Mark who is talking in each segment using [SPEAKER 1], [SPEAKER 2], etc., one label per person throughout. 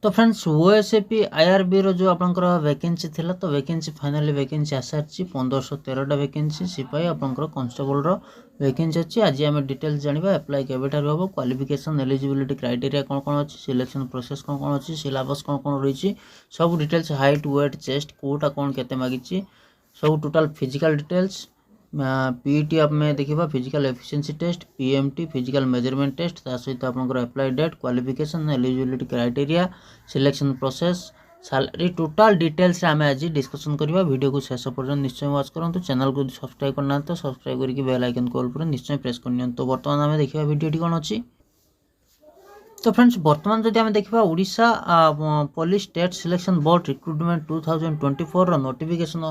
[SPEAKER 1] तो friends OSAP IRB रो जो आपनकर वैकेंसी थिला तो वैकेंसी फाइनली वैकेंसी आसारची 1513 वैकेंसी सिपाही आपनकर कांस्टेबल रो वैकेंसी अछि। आज हम डिटेल्स जानिबा अप्लाई केबेटार होबो, क्वालिफिकेशन एलिजिबिलिटी क्राइटेरिया कोन कोन अछि, सिलेक्शन प्रोसेस कोन कोन अछि, सिलेबस कोन कोन रहिछि, सब डिटेल्स हाइट वेट चेस्ट कोटा कोन केते मागिछि सब टोटल फिजिकल डिटेल्स पीईटी आप में देखिबा physical efficiency test, PMT physical measurement test, ता सहित आपनकर apply date, qualification eligibility criteria, selection process, salary total details आम आज डिस्कसन करबा। वीडियो को शेष पर्यंत निश्चय वाच करंतु, चैनल को सब्सक्राइब करना तो सब्सक्राइब करके बेल आइकन कॉल पर निश्चय प्रेस करनियन। तो वर्तमान आम देखिबा वीडियोटी कोन अछि। तो फ्रेंड्स वर्तमान जदि आम देखा Odisha police state selection board recruitment 2024 रो नोटिफिकेशन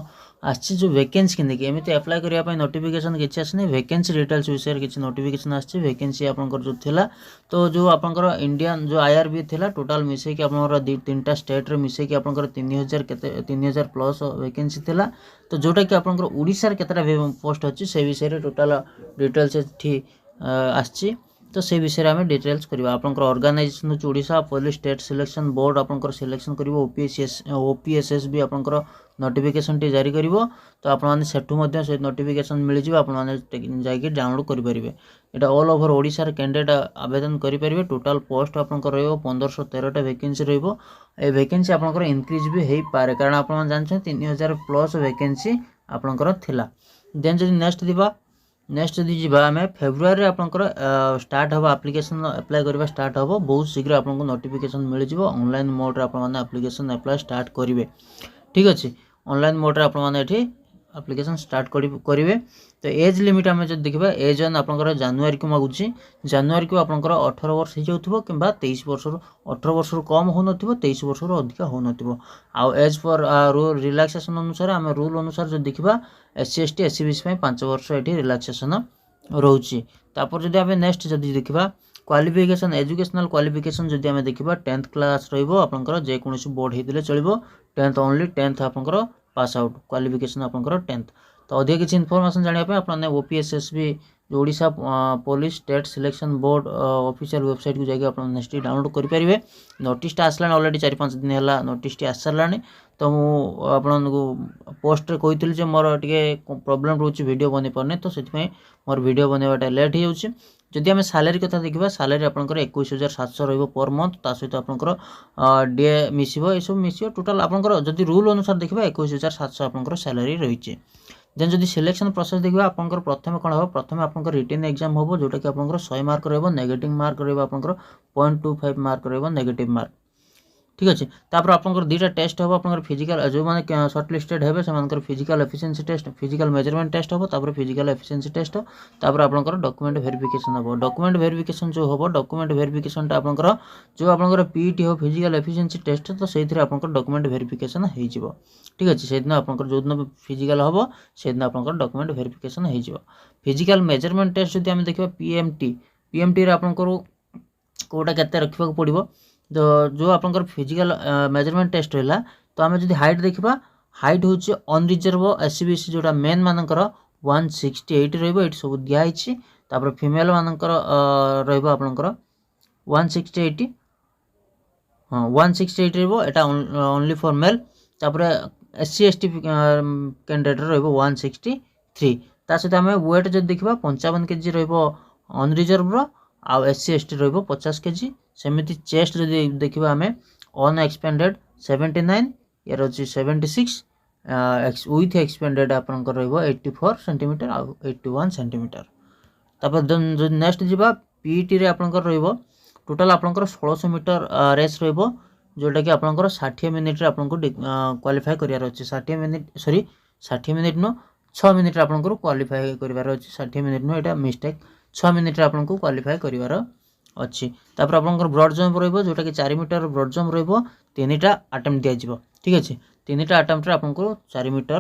[SPEAKER 1] आछि जो वैकेंसी के देखिए एमिति अप्लाई करिया पय नोटिफिकेशन किछि आसनी, वैकेंसी डिटेल्स विषय किछि नोटिफिकेशन आछि। वैकेंसी आपनकर जो थिला तो जो आपनकर इंडियन जो आईआरबी थिला टोटल मिसे कि आपनकर तीनटा स्टेट रे मिसे कि आपनकर 3000 केते 3000 प्लस वैकेंसी थिला। तो जोटा कि आपनकर ओडिसा रे केतेटा पोस्ट अछि से विषय रे टोटल डिटेल्स एठी आछि। तो से विषय में डिटेल्स करवा आपनकर ऑर्गेनाइजेशन होची Odisha police state selection board आपनकर सिलेक्शन करिवो। ओपीएसएस भी आपनकर नोटिफिकेशन टी जारी करिवो। तो आपण माने सेठु मध्ये से नोटिफिकेशन मिल जिवो, आपण माने जाई के डाउनलोड करि परिबे। एटा ऑल ओवर ओडिशा रे कैंडिडेट आवेदन करि परिबे। टोटल पोस्ट आपनकर रहइबो 1513 टा वैकेंसी रहइबो। ए वैकेंसी आपनकर इंक्रीज भी हेई पारे कारण आपण माने जानछन 3000 प्लस वैकेंसी आपनकर थिला। देन जदि नेक्स्ट जदि जीवा आम फेब्रुआरी आपनकर स्टार्ट हम एप्लिकेशन अप्लाई करबा स्टार्ट हम बहुत शीघ्र आपनको नोटिफिकेशन मिल जिवो। ऑनलाइन मोड रे आपण माने एप्लिकेशन अप्लाई स्टार्ट करिवे। ठीक अछि, ऑनलाइन मोड रे आपण माने एठी एप्लिकेशन स्टार्ट करिवे। तो एज लिमिट आम जब देखा एज ऑन आपनकर जनवरी को मागुची, जनवरी को आपनकर 18 वर्ष हो जाउथबो किंबा 23 वर्ष 18 वर्ष रु कम हो नथिबो 23 वर्ष रु अधिक हो नथिबो। आ एज पर रूल रिलैक्सेशन अनुसार आम रूल अनुसार जो देखा एससी एसटी एससी बीसी में 5 वर्ष एठी रिलैक्सेशन रोची। तापर जदि आम नेक्स्ट जदि देखा क्वालिफिकेशन एजुकेशनल क्वालिफिकेशन जदि आम देखा 10th क्लास रहिबो आपनकर जे कोनोसी बोर्ड हेतिले चलिबो। 10th ओनली 10th आपनकर पास आउट क्वालिफिकेशन आपनकर 10th। तो अधिक किसी इनफॉरमेशन जानिया पे आपने ओपीएसएस भी जो Odisha police state selection board official website को जाके आपन नेक्स्ट डाउनलोड करि परिबे। नोटिस टा आसलान ऑलरेडी 4-5 दिन हैला नोटिस टी आसलानी। तो मु आपन को पोस्ट रे कहितली जे मोर टिके प्रॉब्लम रहउची वीडियो बने परने, तो सेति में मोर वीडियो बनेबाटा लेट हो जाउची। जदि आम सैलरी कथा देखा सैलरी आपनकर 21700 रहइबो पर मंथ। ता सहित आपनकर डे मिसिबो ए सब मिसिबो टोटल आपनकर जदि रूल अनुसार देखा 21700 आपनकर सैलरी रहिचे। देन जदि सिलेक्शन प्रोसेस देखा आपनकर प्रथम कोन हो प्रथम आपनकर रिटन एग्जाम होबो जोटा कि आपनकर 100 मार्क रहइबो। नेगेटिव मार्क रहइबो आपनकर 0.25 मार्क रहइबो नेगेटिव मार्क। ठीक अछि, तापर आपनकर दुटा टेस्ट होबो आपनकर फिजिकल जो माने शॉर्ट लिस्टेड हेबे सेमानकर physical efficiency test physical measurement test होबो। तापर फिजिकल एफिशिएंसी टेस्ट तापर आपनकर डॉक्यूमेंट वेरिफिकेशन होबो। डॉक्यूमेंट वेरिफिकेशन जो होबो डॉक्यूमेंट वेरिफिकेशन टा आपनकर जो आपनकर पीईटी हो फिजिकल एफिशिएंसी टेस्ट तो सेइथरे आपनकर डॉक्यूमेंट वेरिफिकेशन हेइ जिवो। ठीक अछि, सेदिन आपनकर जो दिन फिजिकल होबो सेदिन आपनकर डॉक्यूमेंट वेरिफिकेशन हेइ जिवो। फिजिकल मेजरमेंट टेस्ट जदि हम देखबा पीएमटी रे आपनकर कोटा केते रखिबा पड़िबो। तो जो आपनकर फिजिकल मेजरमेंट टेस्ट रहला तो आम जदि हाइट देखा हाइट हूँ अनरिजर्व एससी बीसी जोटा मेन मानकर 168 रहइबो एठी सब दिया हिची। तापर फीमेल मानकर रहइबो आपनकर 168 हां 168 रहइबो एटा ओनली फॉर मेल। तापर एससी एसटी कैंडिडेट रहइबो 163। ता सहित आम वेट जदि देखा 55 केजी रहइबो अनरिजर्व रो आ एससी एसटी रहइबो 50 केजी। सेमिति चेस्ट जदि देखिबा हमें अनएक्सपेंडेड 79 यार अछि 76 विथ एक्सपेंडेड आपनकर रहइबो 84 सेंटीमीटर आ 81 सेंटीमीटर। तापर जो नेक्स्ट जीवा पीईटी रे आपनकर रहइबो टोटल आपनकर 1600 मीटर रेस रहइबो जोटा कि आपनकर 60 मिनिट रे आपनको क्वालीफाई करियार अछि। 60 मिनिट नो 6 मिनिट रे आपनकर क्वालीफाई करिवार अछि। 60 मिनिट नो एटा मिस्टेक 6 मिनिट रे आपनको क्वालीफाई करिवार अच्छी। तापर आपनकर ब्रॉड जंप रहइबो जोटा कि 4 मीटर ब्रॉड जंप रहइबो 3टा अटेम्प्ट दिया जिवो। ठीक अछि, 3टा अटेम्प्ट रे आपनको 4 मीटर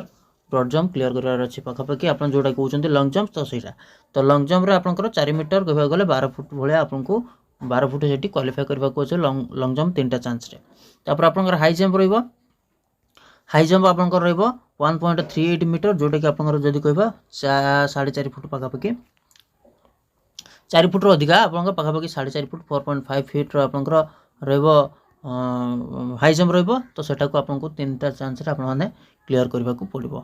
[SPEAKER 1] ब्रॉड जंप क्लियर करिवार अछि। पाखापाखि आपन जोटा कहउचंती लॉन्ग जंप तो सेटा तो लॉन्ग जंप रे आपनकर 4 मीटर कहबा गले 12 फुट भले आपनको 12 फुट जेटी क्वालीफाई करबा को अछि लॉन्ग जंप 3टा चांस रे। तापर आपनकर हाई जंप रहइबो हाई जंप आपनकर रहइबो 1.38 मीटर जोटा कि आपनकर जदी कहबा 4.5 फुट पाखापाखि 4 फुट अधिका आपनकर पाखापाखि 4.5 फुट 4.5 फीट आपनकर रहइबो हाई जंप रहिबो तो सेटाको आपनको 3टा चांस रे आपण माने क्लियर करबा को पड़िबो।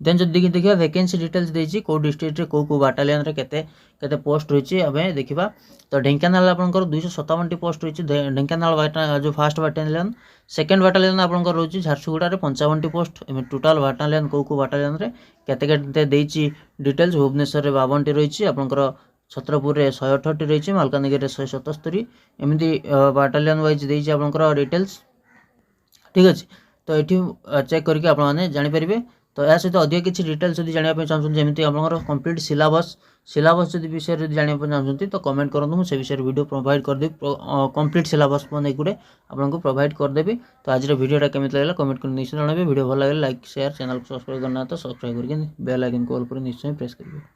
[SPEAKER 1] देन जब देखिए वैकेंसी डिटेल्स देछि को डिस्ट्रिक्ट रे को बाटालियन रे केते पोस्ट रहिछि अबे देखिबा। तो ढेंकानाल आपनकर 257 टी पोस्ट रहिछि। ढेंकानाल जो फर्स्ट बाटालियन सेकंड बाटालियन आपनकर रहिछि झारसुगुडा रे 55 टी पोस्ट। एमे टोटल बाटालियन को बाटालियन रे केते देछि डिटेल्स। भुवनेश्वर रे 52 टी रहिछि आपनकर, छत्रपुर रे 168 रहिछि, मालकानगिरी रे 177 एमिति बाटालियन वाइज देछि आपनकर डिटेल्स। ठीक अछि, तो एठी चेक करके आपण माने जानि परिबे। तो या सहित अधिक किसी डिटेल्स यदि जानिया पे चाहछन जेमिति आपनकर कंप्लीट सिलेबस यदि विषय रे जानिया पे चाहछन तो कमेंट करंतु, मु से विषय वीडियो प्रोवाइड कर देबी। कंप्लीट सिलेबस बनै गुडे आपनको प्रोवाइड कर देबी। तो आज रे वीडियोटा केमिति लागला कमेंट कर निश्चय जणाबे। वीडियो भल लागले लाइक शेयर, चैनल को सब्सक्राइब करना तो सब्सक्राइब करके बेल आइकन को ऑल पर निश्चय प्रेस करिवे।